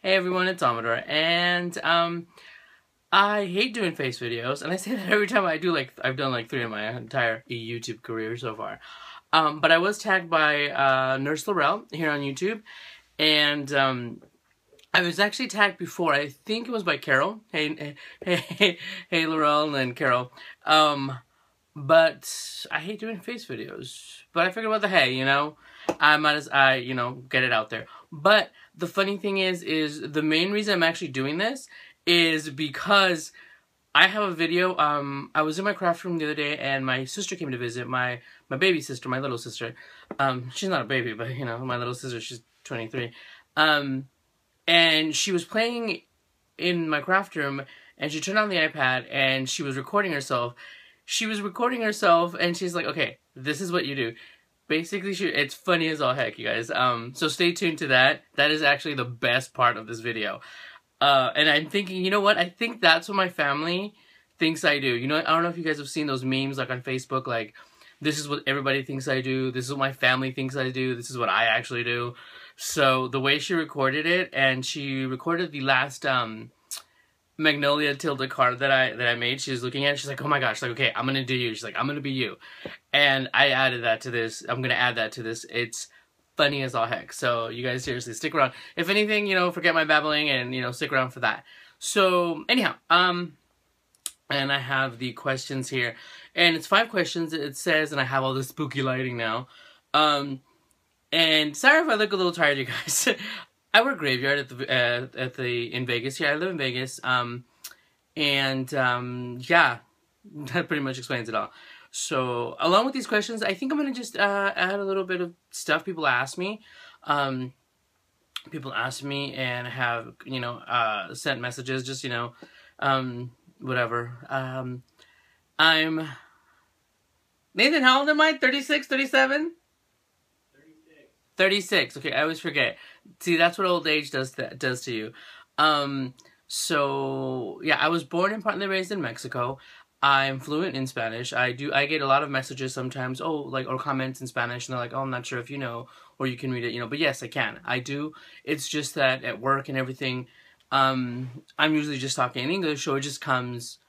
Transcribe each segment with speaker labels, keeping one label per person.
Speaker 1: Hey everyone, it's Amador, and I hate doing face videos, and I say that every time I do. Like, I've done like 3 in my entire YouTube career so far. But I was tagged by Nurse Laurel here on YouTube, and I was actually tagged before. I think it was by Carol. Hey, Laurel and Carol. But I hate doing face videos. But I figured, what the hey, I might as get it out there. But the funny thing is the main reason I'm actually doing this is because I have a video. I was in my craft room the other day, and my sister came to visit, my baby sister, my little sister. She's not a baby, but my little sister, she's 23. And she was playing in my craft room, and she turned on the iPad, and she was recording herself. She was recording herself, and she's like, okay, this is what you do. Basically, it's funny as all heck, you guys. So stay tuned to that. That is actually the best part of this video. And I'm thinking, you know what? I think that's what my family thinks I do. I don't know if you guys have seen those memes like on Facebook, like, this is what everybody thinks I do. This is what my family thinks I do. This is what I actually do. So the way she recorded it, and she recorded the last Magnolia Tilda card that I made. She was looking at it. She's like, oh my gosh, like, okay, I'm gonna do you. She's like, I'm gonna be you. And I added that to this. I'm gonna add that to this. It's funny as all heck. So you guys seriously stick around. If anything, forget my babbling and stick around for that. So anyhow, and I have the questions here, and it's 5 questions. It says, and I have all this spooky lighting now. And sorry if I look a little tired, you guys. I work graveyard in Vegas. Here, I live in Vegas. Yeah, that pretty much explains it all. So, along with these questions, I think I'm gonna just add a little bit of stuff people ask me. People ask me and have sent messages. Just whatever. I'm Nathan. How old am I? 36, 37? 36. Okay, I always forget. See, that's what old age does to you. So yeah, I was born and partly raised in Mexico. I'm fluent in Spanish. I get a lot of messages sometimes, or comments in Spanish, and they're like, oh, I'm not sure if you know, or you can read it, but yes, I can. I do. It's just that at work and everything, I'm usually just talking in English, so it just happens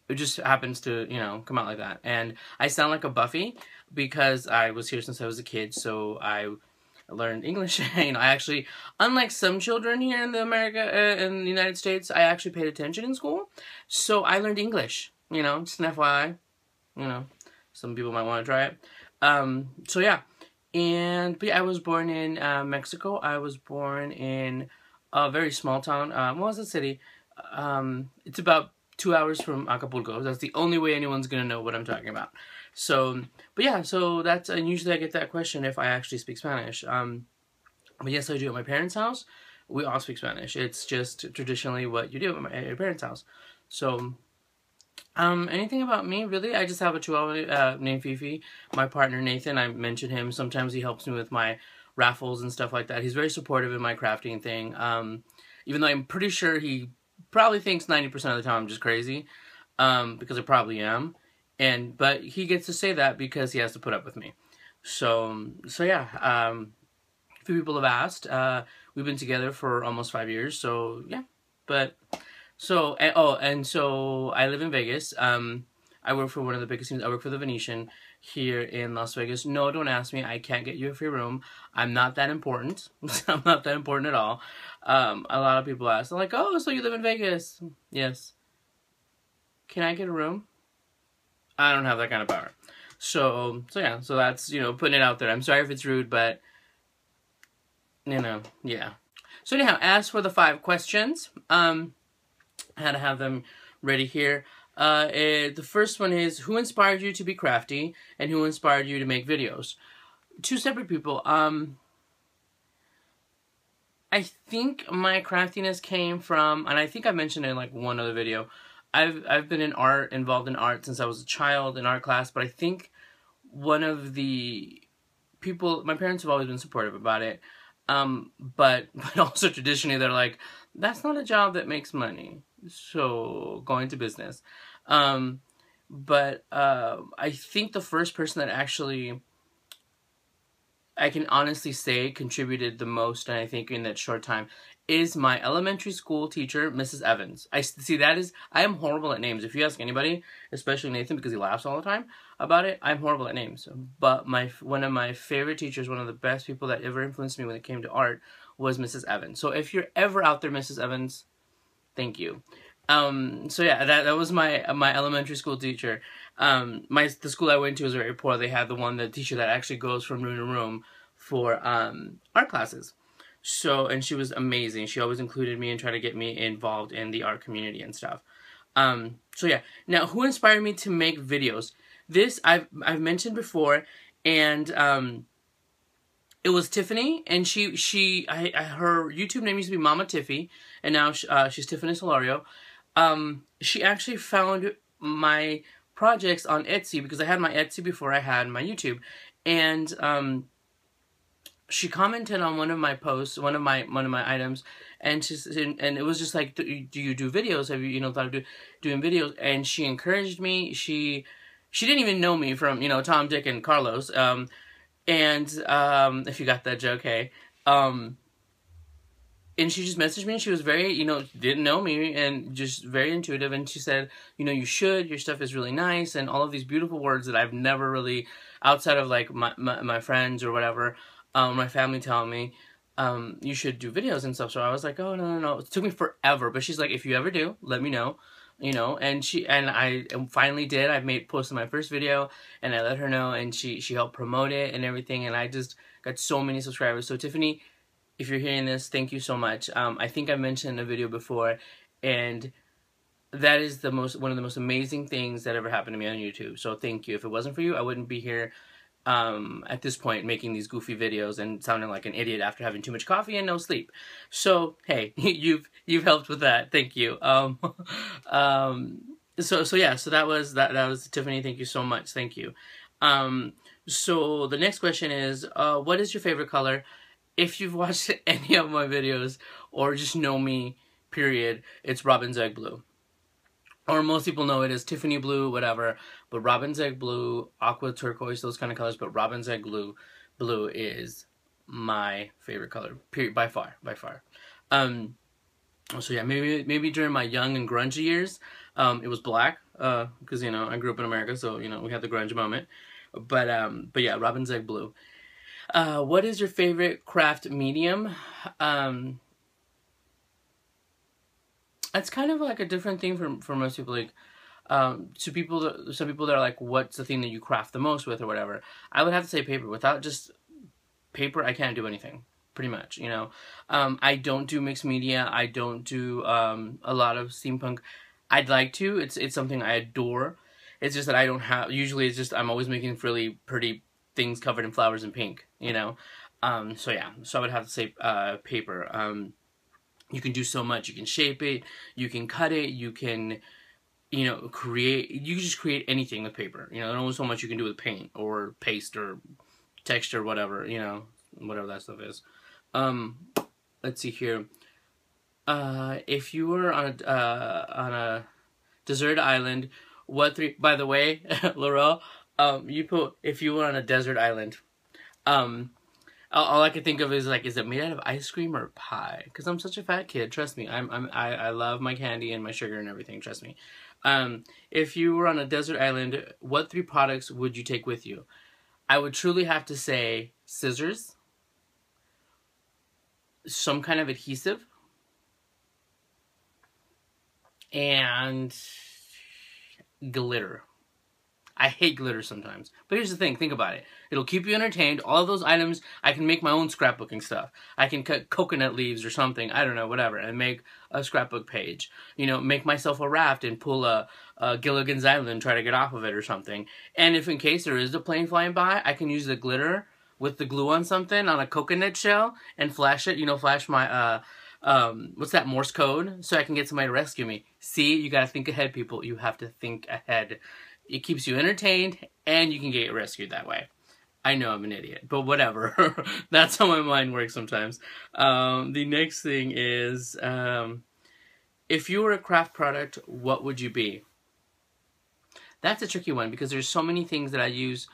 Speaker 1: to, come out like that. And I sound like a Buffy because I was here since I was a kid, so I learned English. I actually, unlike some children here in in the United States, I actually paid attention in school, so I learned English. Just an FYI. Some people might want to try it. So yeah, but yeah, I was born in Mexico. I was born in a very small town. What was the city? It's about 2 hours from Acapulco. That's the only way anyone's gonna know what I'm talking about. So, but yeah, so that's, and usually I get that question if I actually speak Spanish. But yes, I do. At my parents' house, we all speak Spanish. It's just traditionally what you do at your parents' house. So, anything about me, really? I just have a chihuahua named Fifi. My partner, Nathan, I mentioned him. Sometimes he helps me with my raffles and stuff like that. He's very supportive in my crafting thing. Even though I'm pretty sure he probably thinks 90% of the time I'm just crazy, because I probably am. But he gets to say that because he has to put up with me. So yeah, a few people have asked. We've been together for almost 5 years, so yeah. So I live in Vegas. I work for one of the biggest teams. I work for the Venetian here in Las Vegas. No, don't ask me. I can't get you a free room. I'm not that important. I'm not that important at all. A lot of people ask. They're like, oh, so you live in Vegas? Yes. Can I get a room? I don't have that kind of power. So yeah, so that's, putting it out there. I'm sorry if it's rude, but, yeah. So anyhow, as for the 5 questions, I had to have them ready here. The first one is, who inspired you to be crafty, and who inspired you to make videos? 2 separate people. I think my craftiness came from, and I think I mentioned it in like one other video, I've been involved in art since I was a child in art class, but I think one of the people, my parents have always been supportive about it, but also traditionally they're like, that's not a job that makes money, so go into business. But I think the first person that actually I can honestly say contributed the most, and I think in that short time, is my elementary school teacher, Mrs. Evans. I am horrible at names. If you ask anybody, especially Nathan, because he laughs all the time about it, I'm horrible at names. But one of my favorite teachers, one of the best people that ever influenced me when it came to art, was Mrs. Evans. So if you're ever out there, Mrs. Evans, thank you. So yeah, that was my elementary school teacher. The school I went to was very poor. They had the teacher that actually goes from room to room for art classes. So, and she was amazing. She always included me and tried to get me involved in the art community and stuff. So yeah. Now, who inspired me to make videos? This I've mentioned before, and it was Tiffany, and her YouTube name used to be Mama Tiffy, and now she's Tiffany Solario. She actually found my projects on Etsy, because I had my Etsy before I had my YouTube, and she commented on one of my posts, one of my items, and it was just like, do you do videos? Have you thought of doing videos? And she encouraged me. She didn't even know me from Tom, Dick, and Carlos. If you got that joke, hey. And she just messaged me, and she was very, didn't know me, and just very intuitive, and she said, you should, your stuff is really nice, and all of these beautiful words that I've never really, outside of like my friends or whatever, my family telling me, you should do videos and stuff. So I was like, oh, no. It took me forever, but she's like, if you ever do, let me know, and I finally did. I posted my first video, and I let her know, and she helped promote it and everything, and I just got so many subscribers. So Tiffany, if you're hearing this, thank you so much. I think I mentioned in a video before, and that is one of the most amazing things that ever happened to me on YouTube. So thank you. If it wasn't for you, I wouldn't be here at this point making these goofy videos and sounding like an idiot after having too much coffee and no sleep. So hey, you've helped with that. Thank you. So yeah, so that was Tiffany. Thank you so much. Thank you. So the next question is, what is your favorite color? If you've watched any of my videos or just know me, period, it's Robin's Egg Blue. Or most people know it as Tiffany Blue, whatever. But Robin's Egg Blue, Aqua Turquoise, those kind of colors. But Robin's Egg Blue is my favorite color, period, by far. So yeah, maybe during my young and grungy years, it was black, because I grew up in America, so we had the grunge moment. But yeah, Robin's Egg Blue. What is your favorite craft medium? It's kind of like a different thing for most people. Like, some people that are like, what's the thing that you craft the most with or whatever? I would have to say paper. Without just paper, I can't do anything, pretty much, I don't do mixed media. I don't do a lot of steampunk. I'd like to. It's something I adore. It's just that I don't have. Usually, it's just I'm always making really pretty things covered in flowers and pink. So yeah. So I would have to say paper. You can do so much. You can shape it. You can cut it. You can, create. You can just create anything with paper. There's only so much you can do with paint or paste or texture, whatever. Whatever that stuff is. Let's see here. If you were on a desert island, what three? By the way, Laurel, you put if you were on a desert island. All I could think of is like, is it made out of ice cream or pie? Because I'm such a fat kid. Trust me, I love my candy and my sugar and everything. Trust me. If you were on a desert island, what 3 products would you take with you? I would truly have to say scissors, some kind of adhesive, and glitter. I hate glitter sometimes. But here's the thing, think about it. It'll keep you entertained. All of those items, I can make my own scrapbooking stuff. I can cut coconut leaves or something, I don't know, whatever, and make a scrapbook page. Make myself a raft and pull a Gilligan's Island and try to get off of it or something. And if in case there is a plane flying by, I can use the glitter with the glue on something, on a coconut shell, and flash it, flash my, what's that, Morse code, so I can get somebody to rescue me. See, you gotta think ahead, people. You have to think ahead. It keeps you entertained, and you can get rescued that way. I know I'm an idiot, but whatever. That's how my mind works sometimes. The next thing is, if you were a craft product, what would you be? That's a tricky one, because there's so many things that I use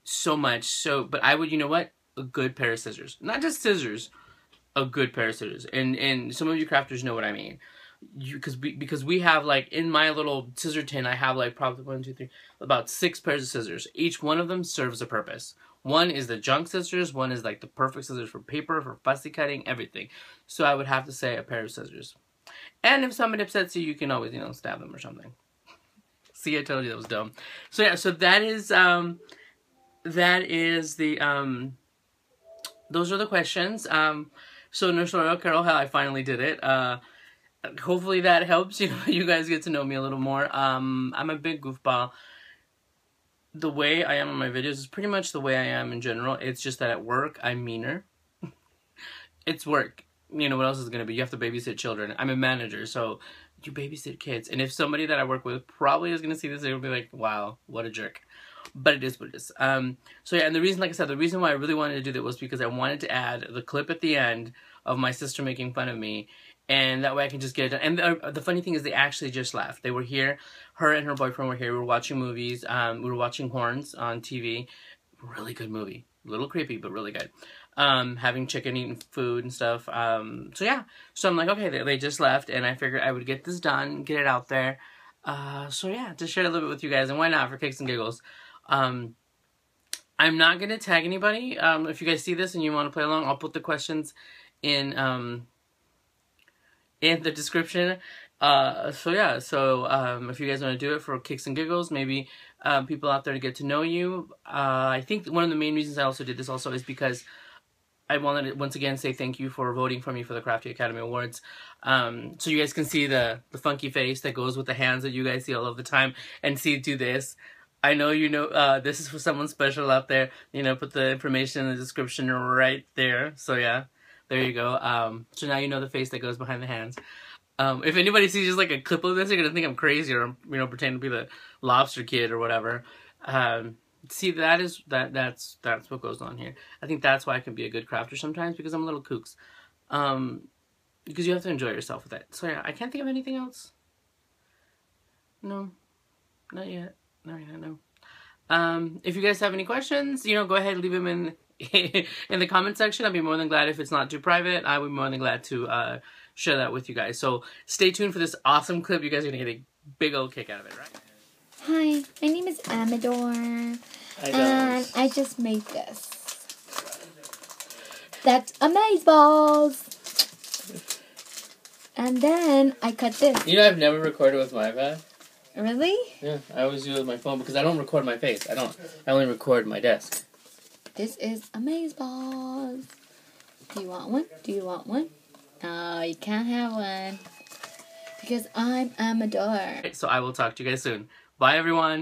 Speaker 1: so much. But I would, a good pair of scissors. Not just scissors. a good pair of scissors. And some of you crafters know what I mean. Because we have, like, in my little scissor tin, I have, like, probably 1, 2, 3, about 6 pairs of scissors. Each one of them serves a purpose. One is the junk scissors, one is like the perfect scissors for paper, for fussy cutting, everything. So I would have to say a pair of scissors. And if somebody upsets you, you can always, you know, stab them or something. See, I told you that was dumb. So yeah, so that is the those are the questions. So Nurse L'Oreal Carol, how I finally did it. Hopefully that helps, you know, you guys get to know me a little more. I'm a big goofball. The way I am on my videos is pretty much the way I am in general. It's just that at work, I'm meaner. It's work. You know, what else is it going to be? You have to babysit children. I'm a manager, so you babysit kids. And if somebody that I work with probably is going to see this, they'll be like, wow, what a jerk. But it is what it is. So yeah, and the reason, like I said, the reason why I really wanted to do that was because I wanted to add the clip at the end of my sister making fun of me. And that way I can just get it done. And the funny thing is they actually just left. They were here. Her and her boyfriend were here. We were watching movies. We were watching Horns on TV. Really good movie. A little creepy, but really good. Having chicken, eating food and stuff. So yeah. So I'm like, okay, they just left. And I figured I would get this done, get it out there. So yeah, to share a little bit with you guys. And why not, for kicks and giggles. I'm not going to tag anybody. If you guys see this and you want to play along, I'll put the questions in the description. So yeah, so if you guys want to do it for kicks and giggles, maybe people out there to get to know you. I think one of the main reasons I also did this also is because I wanted to once again say thank you for voting for me for the Crafty Academy Awards. So you guys can see the funky face that goes with the hands that you guys see all of the time, and see do this. I know you know this is for someone special out there. You know, put the information in the description right there. So yeah. There you go. So now you know the face that goes behind the hands. If anybody sees just like a clip of this, they're gonna think I'm crazy or, you know, pretend to be the lobster kid or whatever. See, that's what goes on here. I think that's why I can be a good crafter sometimes, because I'm a little kooks. Because you have to enjoy yourself with it. So yeah, I can't think of anything else. No, not yet. Not yet. No. If you guys have any questions, you know, go ahead and leave them in the comment section. I'd be more than glad, if it's not too private, I would be more than glad to share that with you guys. So stay tuned for this awesome clip. You guys are gonna get a big old kick out of it, right?
Speaker 2: Hi, my name is Amador, and I just made this. That's Amazeballs. And then I cut this.
Speaker 1: You know, I've never recorded with my iPad.
Speaker 2: Really?
Speaker 1: Yeah, I always do it with my phone because I don't record my face. I only record my desk.
Speaker 2: This is Amazeballs. Do you want one? Do you want one? No, you can't have one. Because I'm Amador.
Speaker 1: So I will talk to you guys soon. Bye, everyone.